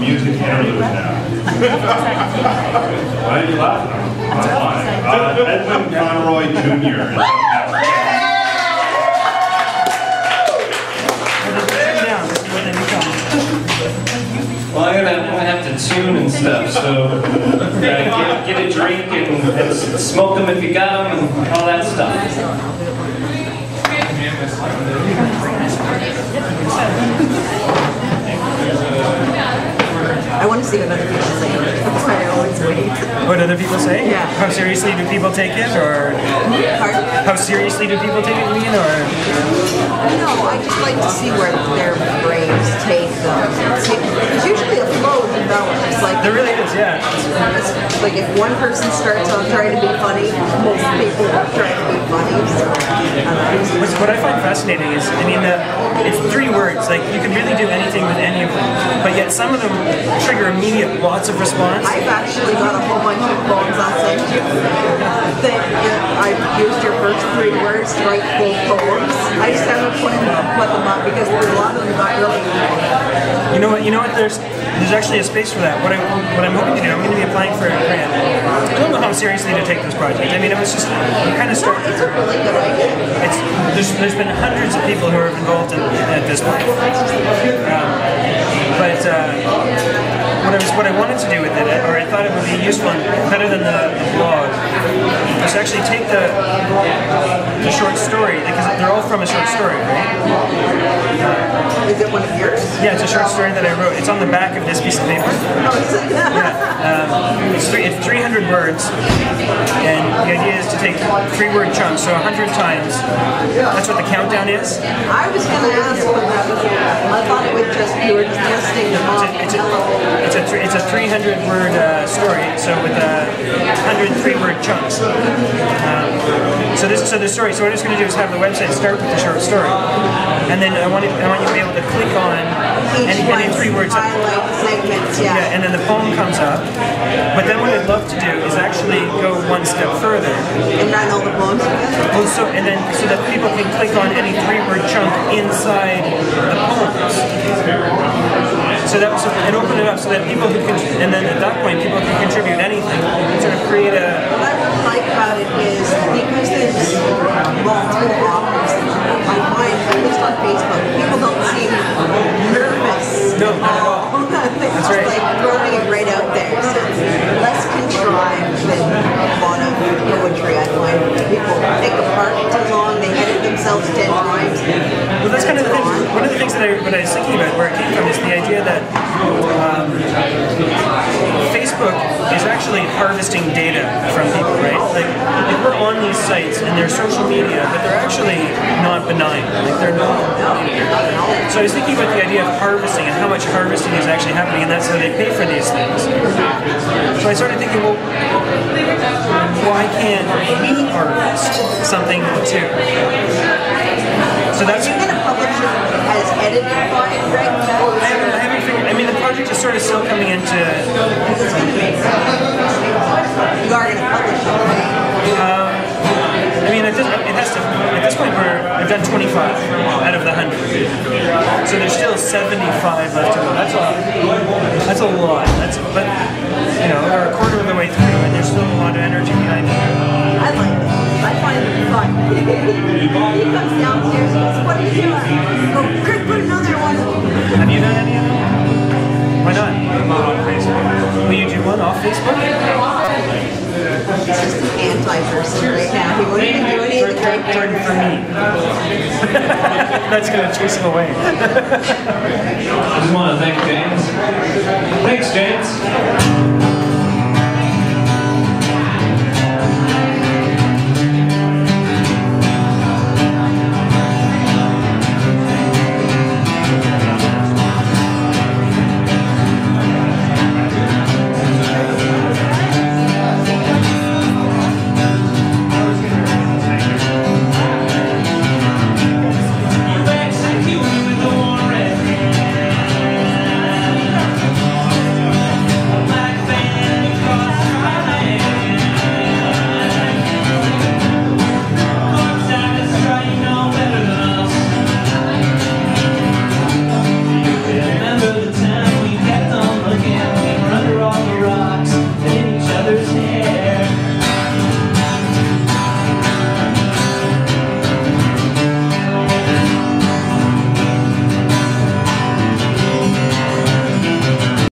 music interlude now. Why are you laughing? Edwin Conroy Jr. Well, I'm gonna have to tune and stuff, so get a drink and smoke them if you got them and all that stuff. I want to see what other people say. That's why I always wait. What other people say? Yeah. How seriously do people take it, or Pardon? how seriously do people take it? You mean, or No, I just like to see where their brains take them. There's usually a flow develops. Like there really is, yeah. it's like if one person starts off trying to be funny, most people are trying to be funny. So, What I find fascinating is, I mean, it's 3 words. Like you can really do anything with any of them, but yet some of them trigger immediate lots of response. I've actually got a whole bunch of poems I'll send you that I've used your first 3 words to write full poems. I just haven't put them up because a lot of them got really. You know what? There's actually a space for that. What I'm hoping to do, I'm going to be applying for a grant. I don't know how seriously to take this project. I mean, it was just kind of started. It's a really good idea. There's been hundreds of people who are involved at this point. What I wanted to do with it, or I thought it would be useful and better than the blog, was actually take the short story, because they're all from a short story, right? Is it one of yours? Yeah, it's a short story that I wrote. It's on the back of this piece of paper. Oh, is it? Yeah. It's 300 words, and the idea is to take 3-word chunks, so 100 times. That's what the countdown is. I was going to ask what that was. I thought it would just, you were just listening to mom. It's a 300-word story, so with 100 3-word chunks. So the story. So what it's going to do is have the website start with the short story, and then I want you to be able to click on any 3 words. Highlight segments, yeah. And then the poem comes up. But then what I'd love to do is actually go one step further. And run all the poems together. Well, so that people can click on any 3-word chunk inside the poems. And open it up so that people who can, and then at that point people can contribute anything, and sort of create a. What I really like about it is because there's multiple authors, I find, at least on Facebook, people don't seem nervous. No, not at all. That's right. Like throwing it right out there. So it's less contrived than a lot of poetry. I find people take apart too long, they edit themselves 10 times. Well, that's kind of the thing. One of the things that I was thinking about, where it came from, is the idea that Facebook is actually harvesting data from people, right? Like we're on these sites and they're social media, but they're actually not benign. Like they're not. So I was thinking about the idea of harvesting and how much harvesting is actually happening, and that's how they pay for these things. So I started thinking, well, why can't we harvest something too? So that's. Are you going to publish it as edited by Greg? I haven't figured. I mean, the project is sort of still coming into. Because it's going to make sense. You are going to publish it, right? I mean, it has to. At this point, I've done 25 out of the 100. So there's still 75 left to go. That's a lot. But you know, we're a quarter of the way through, and there's still a lot of energy behind it. I like it. I find it fun. He comes downstairs and goes, "What are you doing?" Go, "Kurt, put another one." Have you done any of them? Why not? I'm not on Facebook. Will you do one off Facebook? He's just an anti-person right now. He wouldn't even do any of the great Jordan for me. That's going to chase him away. I just want to thank James. Thanks, James.